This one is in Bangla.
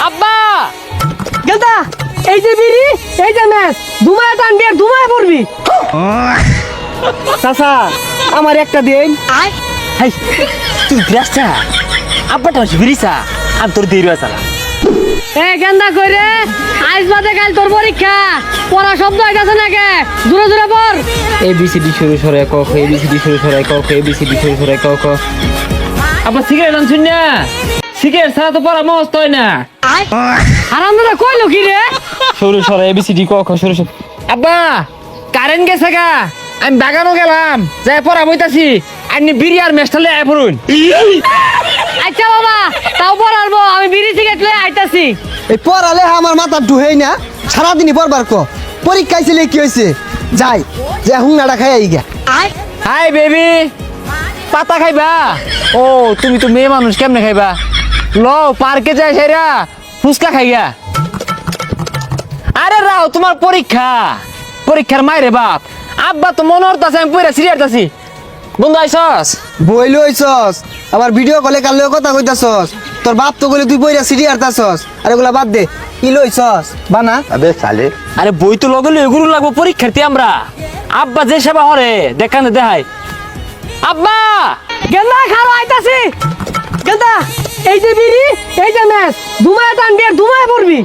আব্বা গেলতা এই যে বিড়ি এই যে ম্যাচ ধুমায় টানবি আর ধুমায় পড়বি। চাচা আমার একটা দিন। হাই তুই বিরাসা আব্বাটা বিরিসা আমি তোর দেরি আছে এ গেন্দা কইরে আজ বাদে কাল তোর পরীক্ষা পড়া শব্দ হইতাছে নাকি দূরে দূরে পড়। ABCD শুরু সরে ক খ ABCD শুরু সরে ক খ ABCD শুরু সরে ক খ আব্বা সিগারেট আনছুন না সিগারেট ছাড়া তো পড়া মস্ত হয় না হারামদাদা কইলো কি রে? শুরু সরে ABCD ক খ শুরু সরে আব্বা কারেন্ট গেছে গা আমি বাগানও গেলাম যাই পড়া বইতাছি আপনি বিড়ি আর মেস্টালে আয় পড়ুন। আচ্ছা বাবা তাও পড়াবো আমি বিড়ি সিগারেট লয়ে আইতাছি। এই পড়ালে আমার মাথা ঢুহেই না সারাদিনই পড়বার ক পরীক্ষা ছিল কি হয়েছে যাই যে হুংনাটা খাই আই গা। হাই বেবি পাতা খাইবা ও তুমি তো মেয়ে মানুষ কেমনে খাইবা ল পার্কে যাই সেরা ফুচকা খাইগা আরে রাও তোমার পরীক্ষার মাইরে বাপ আব্বা তো মনে হতাছে আমি পড়া সিরিয়াস আছি বন্ধু আইসস বই লইছস আবার ভিডিও কলে কালেও কথা কইতাছস তোর বাপ তো কইলে তুই বইরা সিডি আরতাছস আর এগুলা বাদ দে কি লইছস বানা अबे साले আরে বই তো লগলে এগুলো লাগবো পরীক্ষার্থী আমরা আব্বা যে সেবা হরে দেখানে দেখাই আব্বা গেন্দা খারো আইতাছি। গেন্দা এই যে বিড়ি এই যে ম্যাচ ধুমায় টানবি আর ধুমায় পড়বি।